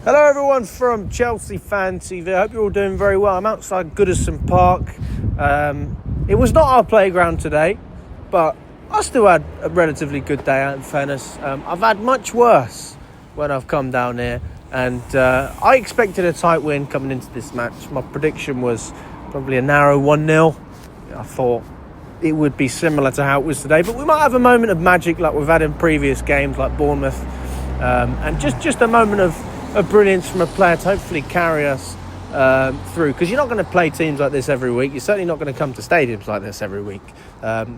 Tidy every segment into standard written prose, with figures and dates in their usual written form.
Hello everyone from Chelsea Fan TV. I hope you're all doing very well. I'm outside Goodison Park. It was not our playground today, but I still had a relatively good day out in fairness. I've had much worse when I've come down here, and I expected a tight win coming into this match. My prediction was probably a narrow 1-0. I thought it would be similar to how it was today, but we might have a moment of magic like we've had in previous games like Bournemouth, and just a moment of brilliance from a player to hopefully carry us through, because you're not going to play teams like this every week. You're certainly not going to come to stadiums like this every week,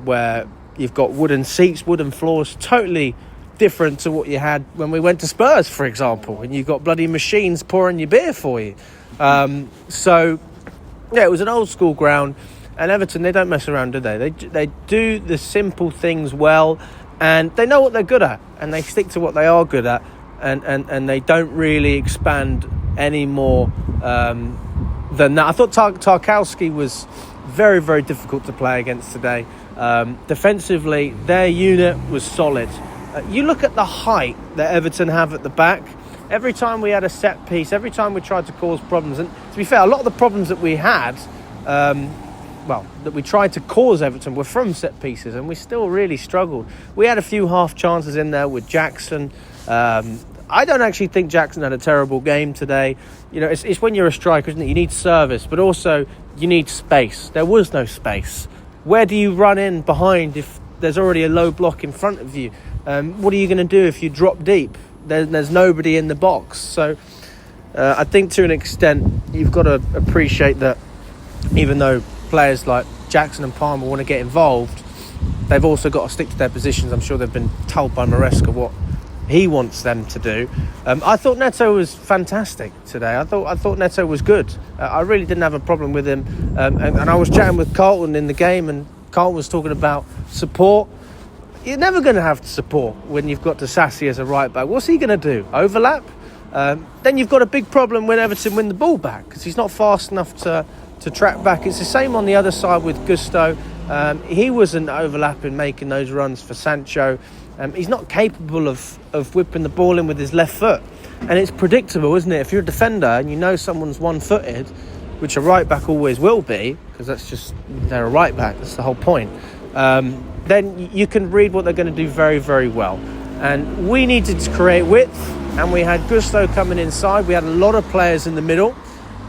where you've got wooden seats, wooden floors, totally different to what you had when we went to Spurs, for example, and you've got bloody machines pouring your beer for you. So yeah, it was an old school ground, and Everton, they don't mess around, do they? They do the simple things well, and they know what they're good at, and they stick to what they are good at. And they don't really expand any more than that. I thought Tarkowski was very, very difficult to play against today. Defensively, their unit was solid. You look at the height that Everton have at the back. Every time we had a set piece, every time we tried to cause problems, and to be fair, a lot of the problems that we had, that we tried to cause Everton were from set pieces, and we still really struggled. We had a few half chances in there with Jackson. I don't actually think Jackson had a terrible game today. You know, it's when you're a striker, isn't it? You need service, but also you need space. There was no space. Where do you run in behind if there's already a low block in front of you? What are you going to do if you drop deep? There's nobody in the box. So I think to an extent you've got to appreciate that even though players like Jackson and Palmer want to get involved, they've also got to stick to their positions. I'm sure they've been told by Maresca what he wants them to do. I thought Neto was fantastic today. I thought Neto was good. I really didn't have a problem with him. And I was chatting with Carlton in the game, and Carlton was talking about support. You're never going to have support when you've got Disasi as a right back. What's he going to do? Overlap? Then you've got a big problem when Everton win the ball back, because he's not fast enough to track back. It's the same on the other side with Gusto. He wasn't overlapping, making those runs for Sancho. He's not capable of whipping the ball in with his left foot. And it's predictable, isn't it? If you're a defender and you know someone's one-footed, which a right-back always will be, because they're a right-back, that's the whole point, then you can read what they're going to do very, very well. And we needed to create width, and we had Gusto coming inside. We had a lot of players in the middle,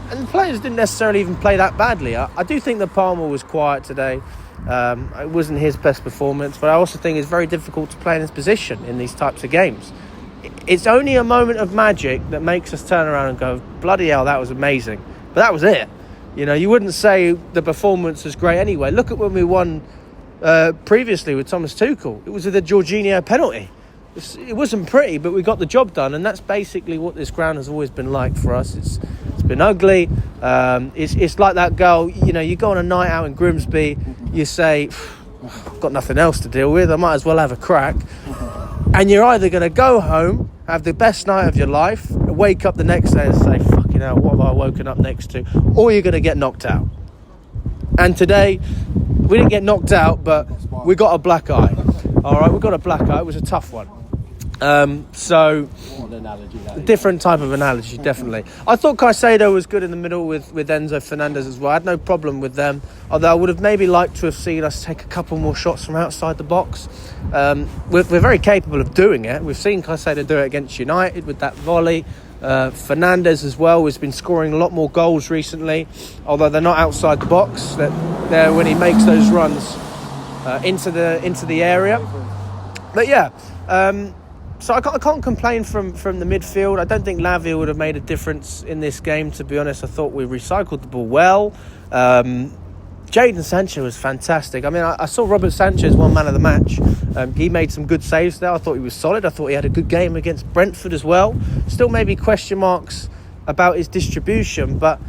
and the players didn't necessarily even play that badly. I do think that Palmer was quiet today. It wasn't his best performance, but I also think it's very difficult to play in his position in these types of games. It's only a moment of magic that makes us turn around and go, bloody hell, that was amazing. But that was it. You know, you wouldn't say the performance was great anyway. Look at when we won previously with Thomas Tuchel. It was with a Jorginho penalty. It wasn't pretty, but we got the job done, and that's basically what this ground has always been like for us. It's been ugly. It's like that girl, you know, you go on a night out in Grimsby, you say, I've got nothing else to deal with, I might as well have a crack. And you're either going to go home, have the best night of your life, wake up the next day and say, fucking hell, what have I woken up next to? Or you're going to get knocked out. And today, we didn't get knocked out, but we got a black eye. All right, we got a black eye. It was a tough one. So what an analogy that is. Different type of analogy, definitely. I thought Caicedo was good in the middle with Enzo Fernandez as well. I had no problem with them, although I would have maybe liked to have seen us take a couple more shots from outside the box. We're very capable of doing it. We've seen Caicedo do it against United with that volley. Fernandez as well has been scoring a lot more goals recently, although they're not outside the box. They're when he makes those runs into the area. But yeah, so I can't complain from the midfield. I don't think Lavia would have made a difference in this game, to be honest. I thought we recycled the ball well. Jadon Sancho was fantastic. I mean, I saw Robert Sanchez one man of the match. He made some good saves there. I thought he was solid. I thought he had a good game against Brentford as well. Still maybe question marks about his distribution, but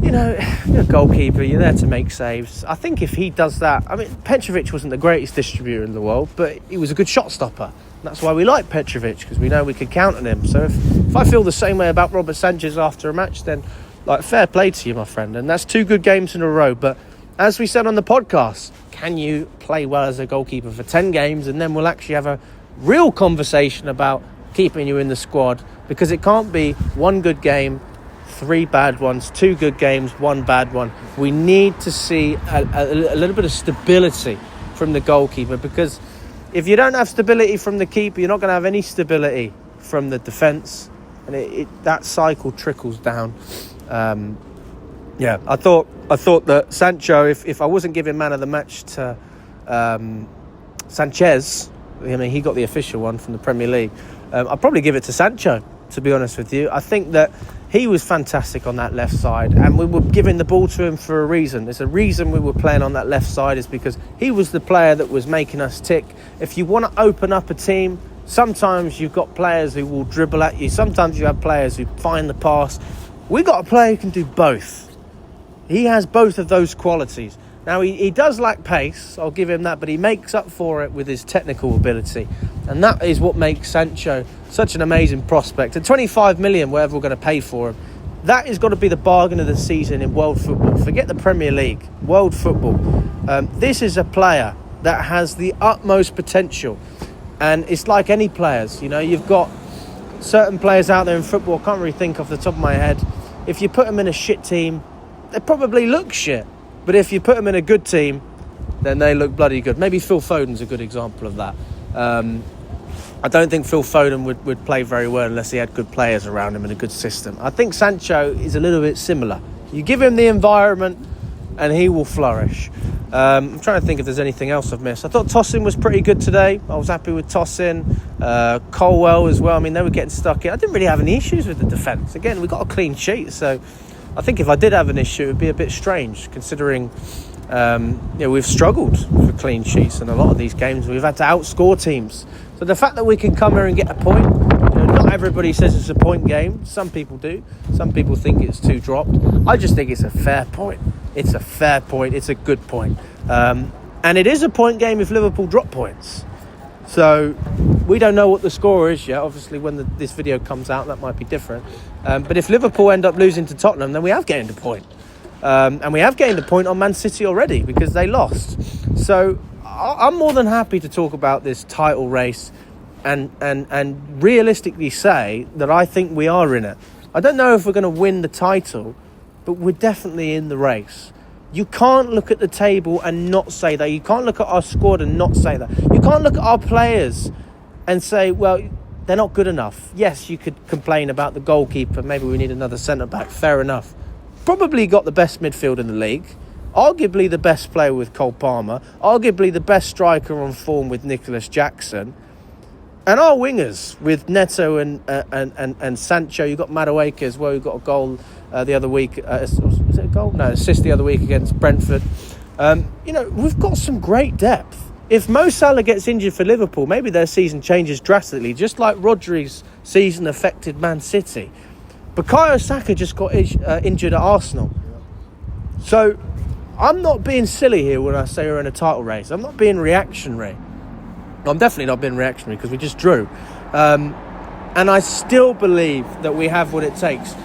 you know, you're a goalkeeper, you're there to make saves. I think if he does that, I mean, Petrovic wasn't the greatest distributor in the world, but he was a good shot stopper. That's why we like Petrovic, because we know we can count on him. So if I feel the same way about Robert Sanchez after a match, then like fair play to you, my friend. And that's 2 good games in a row. But as we said on the podcast, can you play well as a goalkeeper for 10 games, and then we'll actually have a real conversation about keeping you in the squad because it can't be one good game, 3 bad ones, 2 good games, 1 bad one. We need to see a little bit of stability from the goalkeeper, because if you don't have stability from the keeper, you're not going to have any stability from the defence, and that cycle trickles down. I thought that Sancho, if I wasn't giving man of the match to Sanchez, I mean, he got the official one from the Premier League, I'd probably give it to Sancho, to be honest with you. I think that he was fantastic on that left side, and we were giving the ball to him for a reason. There's a reason we were playing on that left side, is because he was the player that was making us tick. If you want to open up a team, sometimes you've got players who will dribble at you. Sometimes you have players who find the pass. We got a player who can do both. He has both of those qualities. Now, he does lack pace, I'll give him that, but he makes up for it with his technical ability. And that is what makes Sancho such an amazing prospect. At 25 million, whatever we're going to pay for him, that has got to be the bargain of the season in world football. Forget the Premier League, world football. This is a player that has the utmost potential. And it's like any players, you know, you've got certain players out there in football, I can't really think off the top of my head. If you put them in a shit team, they probably look shit. But if you put them in a good team, then they look bloody good. Maybe Phil Foden's a good example of that. I don't think Phil Foden would play very well unless he had good players around him and a good system. I think Sancho is a little bit similar. You give him the environment and he will flourish. I'm trying to think if there's anything else I've missed. I thought Tosin was pretty good today. I was happy with Tosin. Colwell as well. I mean, they were getting stuck in. I didn't really have any issues with the defence. Again, we got a clean sheet, so I think if I did have an issue, it would be a bit strange, considering we've struggled for clean sheets in a lot of these games. We've had to outscore teams. So the fact that we can come here and get a point, not everybody says it's a point game. Some people do. Some people think it's 2 dropped. I just think it's a fair point. It's a fair point. It's a good point. And it is a point game if Liverpool drop points. So we don't know what the score is yet. Obviously, when this video comes out, that might be different. But if Liverpool end up losing to Tottenham, then we have gained a point. And we have gained a point on Man City already because they lost. So I'm more than happy to talk about this title race and realistically say that I think we are in it. I don't know if we're going to win the title, but we're definitely in the race. You can't look at the table and not say that. You can't look at our squad and not say that. You can't look at our players and say, well, they're not good enough. Yes, you could complain about the goalkeeper. Maybe we need another centre-back. Fair enough. Probably got the best midfield in the league. Arguably the best player with Cole Palmer. Arguably the best striker on form with Nicholas Jackson. And our wingers with Neto and Sancho. You've got Madueke as well. You've got a goal the other week. Was it a goal? No, assist the other week against Brentford. We've got some great depth. If Mo Salah gets injured for Liverpool, maybe their season changes drastically, just like Rodri's season affected Man City. Bukayo Saka just got injured at Arsenal. So I'm not being silly here when I say we're in a title race. I'm not being reactionary. I'm definitely not being reactionary because we just drew. And I still believe that we have what it takes.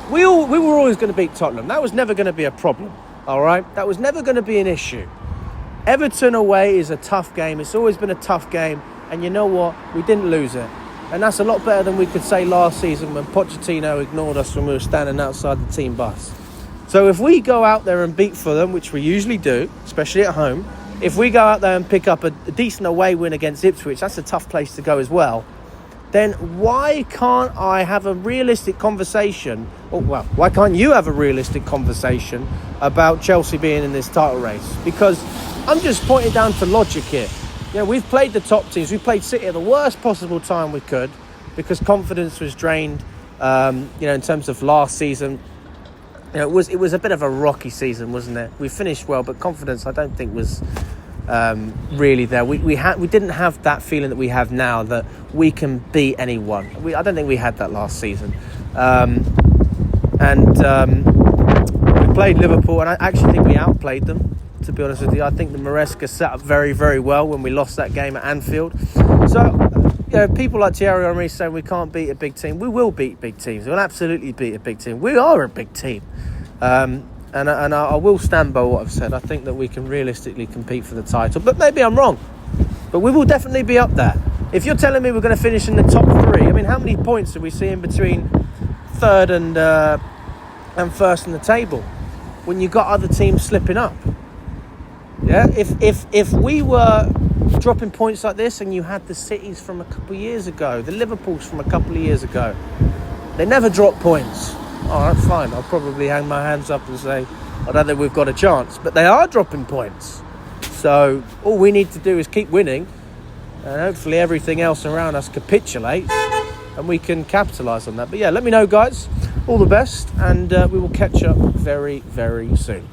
We were always going to beat Tottenham. That was never going to be a problem, all right? That was never going to be an issue. Everton away is a tough game. It's always been a tough game. And you know what? We didn't lose it. And that's a lot better than we could say last season when Pochettino ignored us when we were standing outside the team bus. So if we go out there and beat Fulham, which we usually do, especially at home, if we go out there and pick up a decent away win against Ipswich, that's a tough place to go as well, then why can't I have a realistic conversation, why can't you have a realistic conversation about Chelsea being in this title race? Because I'm just pointing down to logic here. We've played the top teams. We played City at the worst possible time we could because confidence was drained, in terms of last season. It was a bit of a rocky season, wasn't it? We finished well, but confidence I don't think was really there. We didn't have that feeling that we have now that we can beat anyone. I don't think we had that last season. We played Liverpool, and I actually think we outplayed them. To be honest with you, I think the Maresca set up very, very well when we lost that game at Anfield. So, people like Thierry Henry saying we can't beat a big team. We will beat big teams. We'll absolutely beat a big team. We are a big team. And I will stand by what I've said. I think that we can realistically compete for the title. But maybe I'm wrong. But we will definitely be up there. If you're telling me we're going to finish in the top 3, I mean, how many points are we seeing between third and first in the table when you got other teams slipping up? Yeah, if we were dropping points like this, and you had the Cities from a couple of years ago, the Liverpools from a couple of years ago, they never drop points. All right, fine. I'll probably hang my hands up and say, I don't think we've got a chance. But they are dropping points. So all we need to do is keep winning, and hopefully everything else around us capitulates, and we can capitalise on that. But yeah, let me know, guys. All the best, and we will catch up very, very soon.